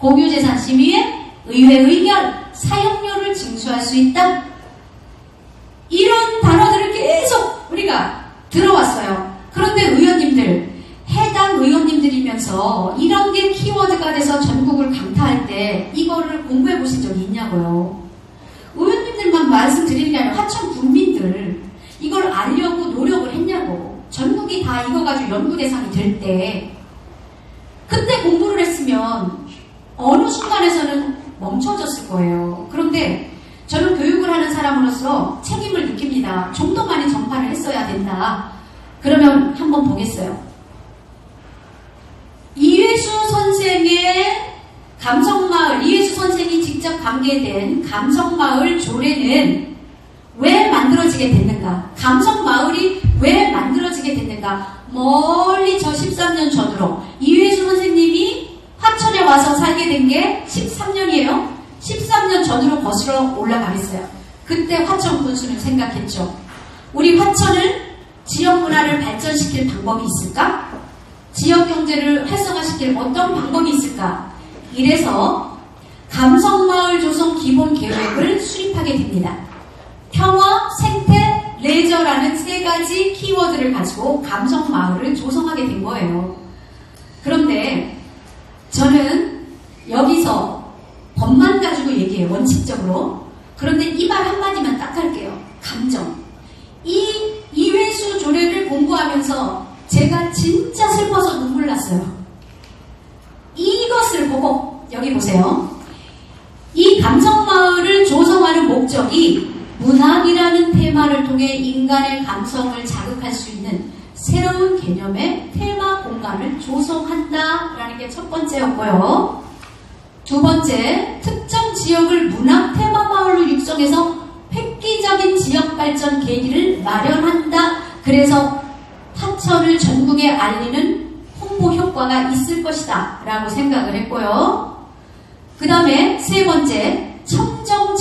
공유재산 심의에 의회 의결, 사용료를 징수할 수 있다. 이런 단어들을 계속 우리가 들어왔어요. 그런데 의원님들, 해당 의원님들이면서 이런 게 키워드가 돼서 전국을 강타할 때 이거를 공부해 보신 적이 있냐고요. 의원님들만 말씀드리는 게 아니라 하천 국민들 이걸 알려고 노력을 했냐고. 전국이 다 이거 가지고 연구 대상이 될 때 그때 공부를 했으면 어느 순간에서는 멈춰졌을 거예요. 그런데 저는 교육을 하는 사람으로서 책임을 느낍니다. 좀 더 많이 전파를 했어야 된다. 그러면 한번 보겠어요. 이회수 선생의 감성마을, 이회수 선생이 직접 관계된 감성마을 조례는 왜 만들어지게 됐는가? 감성마을이 왜 만들어지게 됐는가? 멀리 저 13년 전으로 이회수 선생님이 화천에 와서 살게 된 게 13년이에요. 13년 전으로 거슬러 올라가겠어요. 그때 화천 군수는 생각했죠. 우리 화천을 지역 문화를 발전시킬 방법이 있을까? 지역 경제를 활성화시킬 어떤 방법이 있을까? 이래서 감성마을 조성 기본 계획을 수립하게 됩니다. 평화, 생태, 레저라는 세 가지 키워드를 가지고 감성마을을 조성하게 된 거예요. 그런데 저는 여기서 법만 가지고 얘기해요. 원칙적으로. 그런데 이 말 한마디만 딱 할게요. 감정. 이 이회수 조례를 공부하면서 제가 진짜 슬퍼서 눈물 났어요. 이것을 보고 여기 보세요. 이 감성마을을 조성하는 목적이 문학이라는 테마를 통해 인간의 감성을 자극할 수 있는 새로운 개념의 테마 공간을 조성한다라는 게 첫 번째였고요. 두 번째, 특정 지역을 문학 테마 마을로 육성해서 획기적인 지역 발전 계기를 마련한다. 그래서 화천을 전국에 알리는 홍보 효과가 있을 것이다 라고 생각을 했고요. 그 다음에 세 번째, 청정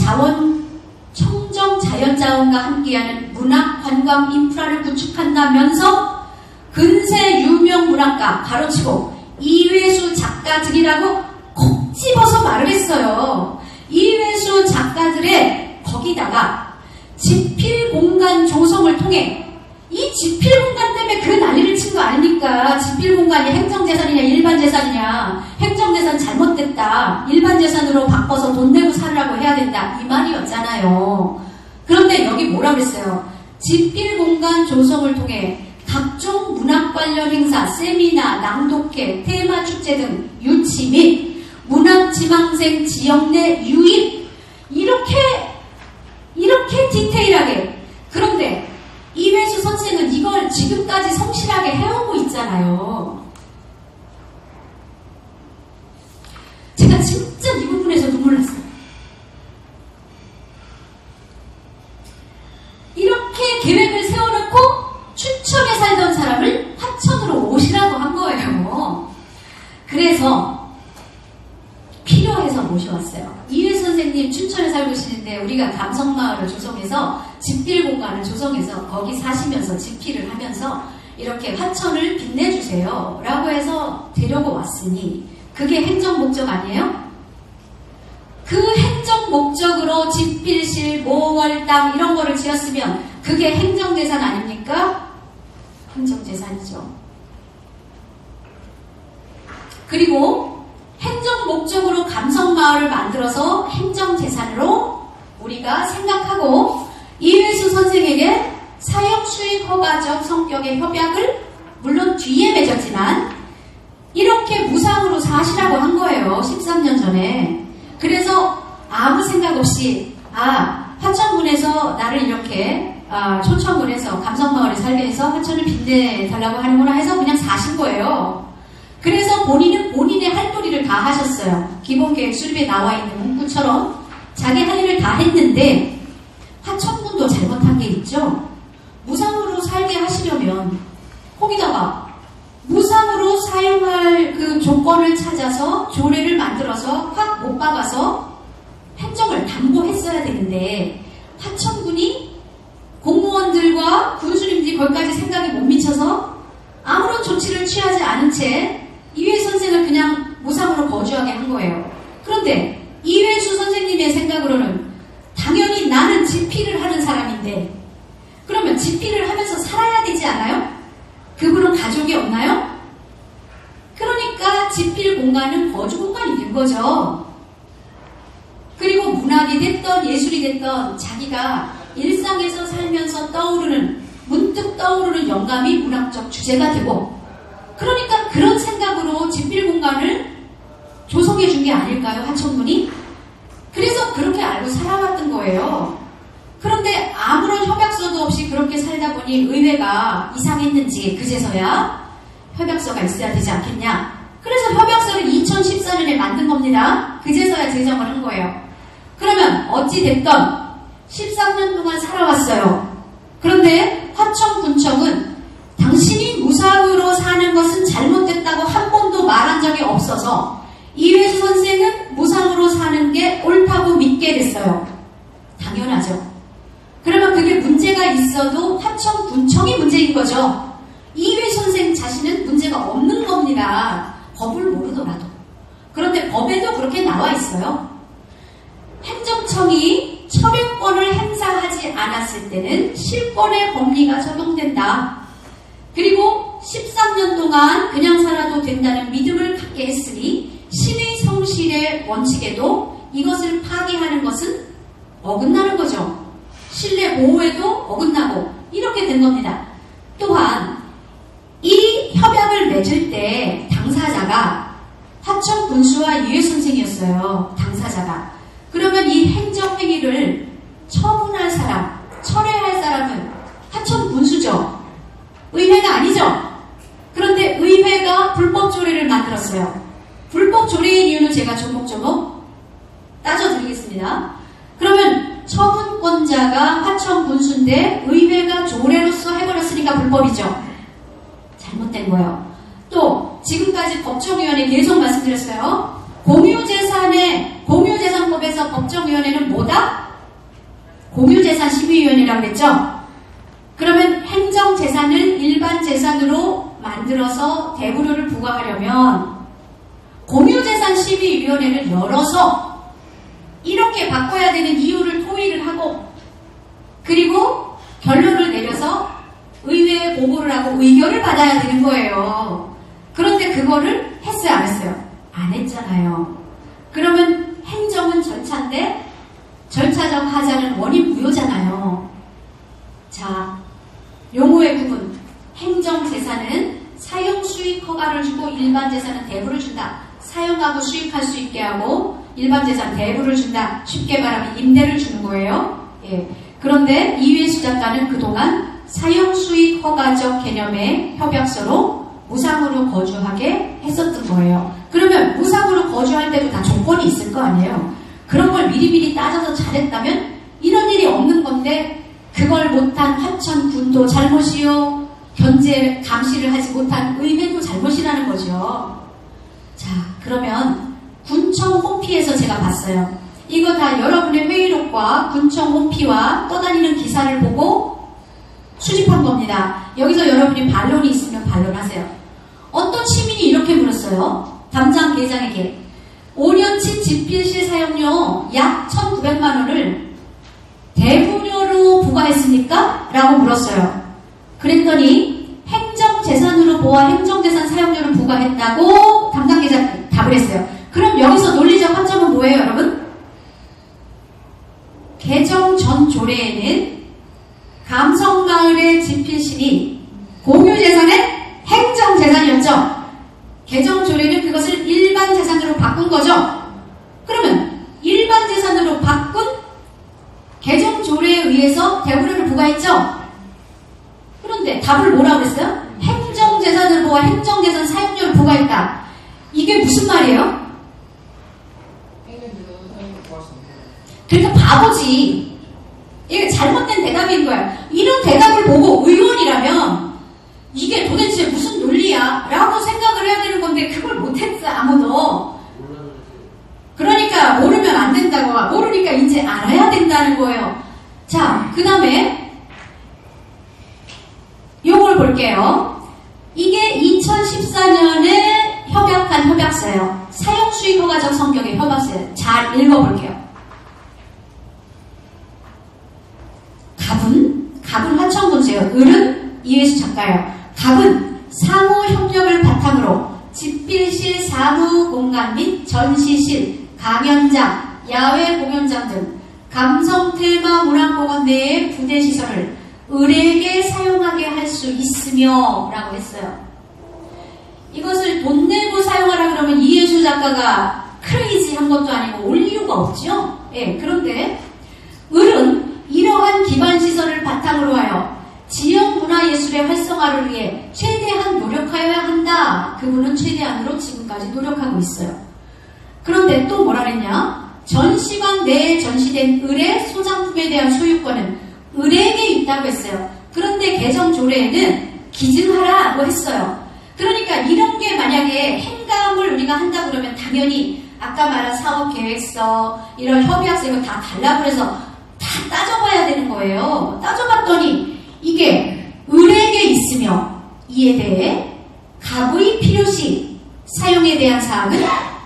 자연자원과 함께하는 문학 관광 인프라를 구축한다면서 근세 유명 문학가 가로치고 이회수 작가들이라고 콕 집어서 말을 했어요. 이회수 작가들의 거기다가 지필 공간 조성을 통해 이 지필 공간 때문에 그 난리를 친 거 아닙니까? 지필 공간이 행정재산이냐 일반재산이냐. 행정재산 잘못됐다. 일반재산으로 바꿔서 돈 내고 살라고 해야 된다. 이 말이었잖아요. 그런데 여기 뭐라 그랬어요? 지필 공간 조성을 통해 각종 문학 관련 행사, 세미나, 낭독회, 테마 축제 등 유치 및 문학 지망생 지역 내 유입. 이렇게 디테일하게. 그런데 이회수 선생은 이걸 지금까지 성실하게 해오고 있잖아요. 제가 진짜 이 부분에서 눈물 났어요. 이렇게 계획을 세워놓고 춘천에 살던 사람을 화천으로 오시라고 한 거예요. 그래서 필요해서 모셔왔어요. 이회수 선생님 춘천에 살고 계시는데 우리가 감성마을을 조성해서 집필 공간을 조성해서 거기 사시면서 집필을 하면서 이렇게 화천을 빛내주세요 라고 해서 데려고 왔으니 그게 행정 목적 아니에요? 그 행정 목적으로 집필실, 모월당 이런 거를 지었으면 그게 행정재산 아닙니까? 행정재산이죠. 그리고 행정 목적으로 감성마을을 만들어서 행정재산으로 우리가 생각하고 이회수 선생에게 사용수익 허가적 성격의 협약을 물론 뒤에 맺었지만 이렇게 무상으로 사시라고 한 거예요. 13년 전에. 그래서 아무 생각 없이 화천군에서 나를 이렇게 초청을 해서 감성마을에 살게 해서 화천을 빛내달라고 하는구나 해서 그냥 사신 거예요. 그래서 본인은 본인의 할 도리를 다 하셨어요. 기본계획 수립에 나와 있는 문구처럼 자기 할 일을 다 했는데 화천군도 잘못한 게 있죠. 무상으로 살게 하시려면 거기다가 무상으로 사용할 그 조건을 찾아서 조례를 만들어서 확 못 박아서 행정을 담보했어야 되는데 화천군이 공무원들과 군수님들이 거기까지 생각이 못 미쳐서 아무런 조치를 취하지 않은 채 이회수 선생을 그냥 무상으로 거주하게 한 거예요. 그런데 이회수 선생님의 생각으로는 당연히 나는 집필을 하는 사람인데 그러면 집필을 하면서 살아야 되지 않아요? 그분은 가족이 없나요? 그러니까 집필 공간은 거주 공간이 된 거죠. 그리고 문학이 됐던 예술이 됐던 자기가 일상에서 살면서 문득 떠오르는 영감이 문학적 주제가 되고 그러니까 그런 생각으로 집필 공간을 조성해 준 게 아닐까요? 하천문이? 그래서 그렇게 알고 살아왔던 거예요. 그런데 아무런 협약서도 없이 그렇게 살다 보니 의회가 이상했는지 그제서야 협약서가 있어야 되지 않겠냐. 그래서 협약서를 2014년에 만든 겁니다. 그제서야 제정을 한 거예요. 그러면 어찌됐던 13년 동안 살아왔어요. 그런데 화천군청은 당신이 무상으로 사는 것은 잘못됐다고 한 번도 말한 적이 없어서 이회수 선생은 무상으로 사는 게 옳다고 믿게 됐어요. 당연하죠. 그러면 그게 문제가 있어도 화천군청이 문제인 거죠. 이회수 선생 자신은 문제가 없는 겁니다. 법을 모르더라도. 그런데 법에도 그렇게 나와 있어요. 행정청이 처리권을 행사하지 않았을 때는 실권의 법리가 적용된다. 그리고 13년 동안 그냥 살아도 된다는 믿음을 갖게 했으니 신의 성실의 원칙에도 이것을 파기하는 것은 어긋나는 거죠. 신뢰 보호에도 어긋나고 이렇게 된 겁니다. 또한 이 협약을 맺을 때 당사자가 화천군수와 이회수 선생이었어요. 당사자가. 그러면 이 행정행위를 처분할 사람, 철회할 사람은 화천군수죠. 의회가 아니죠. 그런데 의회가 불법조례를 만들었어요. 불법조례의 이유는 제가 조목조목 따져드리겠습니다. 그러면 처분권자가 화천군수인데 의회가 조례로서 해버렸으니까 불법이죠. 잘못된 거예요. 또 지금까지 법정위원회 계속 말씀드렸어요. 공유재산법에서 법정위원회는 뭐다? 공유재산심의위원회라고 했죠? 그러면 행정재산을 일반재산으로 만들어서 대부료를 부과하려면 공유재산심의위원회를 열어서 이렇게 바꿔야 되는 이유를 토의를 하고 그리고 결론을 내려서 의회에 보고를 하고 의결을 받아야 되는 거예요. 그런데 그거를 했어요? 안 했어요? 안 했잖아요. 그러면 행정은 절차인데 절차적 하자는 원인 무효잖아요. 자, 용어의 구분. 행정재산은 사용수익 허가를 주고 일반재산은 대부를 준다. 사용하고 수익할 수 있게 하고 일반재산 대부를 준다. 쉽게 말하면 임대를 주는 거예요. 예. 그런데 이회수 작가는 그동안 사용수익 허가적 개념의 협약서로 무상으로 거주하게 했었던 거예요. 그러면 무상으로 거주할 때도 다 조건이 있을 거 아니에요. 그런 걸 미리미리 따져서 잘했다면 이런 일이 없는 건데 그걸 못한 화천군도 잘못이요. 견제 감시를 하지 못한 의회도 잘못이라는 거죠. 자, 그러면 군청 홈피에서 제가 봤어요. 이거 다 여러분의 회의록과 군청 홈피와 떠다니는 기사를 보고 수집한 겁니다. 여기서 여러분이 반론이 있으면 반론하세요. 어떤 시민이 이렇게 물었어요. 담장 계장에게 5년치 집필실 사용료 약 1,900만 원을 대부료로 부과했습니까? 라고 물었어요. 그랬더니 행정재산으로 보아 행정재산 사용료를 부과했다고 담당 계장이 답을 했어요. 그럼 여기서 논리적 관점은 뭐예요, 여러분? 개정 전 조례에는 감성마을의 집필실이 공유재산의 행정재산이었죠. 개정 조례는 그것을 일반재산으로 바꾼 거죠. 그러면 일반재산으로 바꾼 개정 조례에 의해서 대부료를 부과했죠. 그런데 답을 뭐라고 그랬어요? 행정재산을 보아 행정재산 사용료를 부과했다. 이게 무슨 말이에요? 그러니까 바보지. 이게 잘못된 대답인 거야. 이런 대답을 보고 의원이라면 이게 도대체 무슨 논리야? 라고 생각을 해야 되는 건데 그걸 못했어, 아무도. 그러니까 모르면 안 된다고. 모르니까 이제 알아야 된다는 거예요. 자, 그 다음에 요걸 볼게요. 이게 2014년에 협약한 협약서예요. 수입 허가적 성격의 협약서예요. 잘 읽어볼게요. 갑은 화천군수예요. 을은 이회수 작가예요. 갑은 상호 협력을 바탕으로 집필실 사무 공간 및 전시실, 강연장, 야외 공연장 등 감성 테마 문화공원 내의 부대 시설을 을에게 사용하게 할 수 있으며 라고 했어요. 이것을 돈 내고 사용하라 그러면 이회수 작가가 크레이지한 것도 아니고 올 이유가 없죠. 예, 그런데 을은 이러한 기반시설을 바탕으로 하여 지역 문화예술의 활성화를 위해 최대한 노력하여야 한다. 그분은 최대한으로 지금까지 노력하고 있어요. 그런데 또 뭐라 그랬냐? 전시관 내에 전시된 을의 소장품에 대한 소유권은 을에게 있다고 했어요. 그런데 개정 조례에는 기증하라고 했어요. 그러니까 이런 게 만약에 행감을 우리가 한다 그러면 당연히 아까 말한 사업계획서, 이런 협의학서 이거 다 달라고 해서 다 따져봐야 되는 거예요. 따져봤더니 이게 을에게 있으며 이에 대해 갑의 필요시 사용에 대한 사항은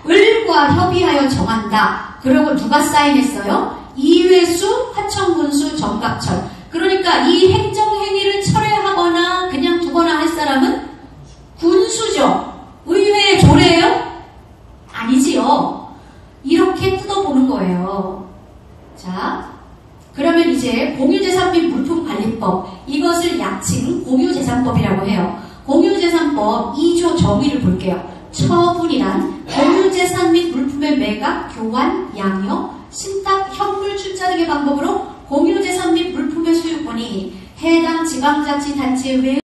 을과 협의하여 정한다. 그리고 누가 사인했어요? 이회수, 화천군수, 정갑철. 그러니까 이 행정행위를 철회하거나 그냥 두거나 할 사람은 군수죠. 의회의 조례예요? 아니지요. 이렇게 뜯어보는 거예요. 자, 그러면 이제 공유재산 및 물품관리법, 이것을 약칭 공유재산법이라고 해요. 공유재산법 2조 정의를 볼게요. 처분이란 공유재산 및 물품의 매각, 교환, 양육, 신탁, 현물 출자 등의 방법으로 공유재산 및 물품의 소유권이 해당 지방자치단체의 외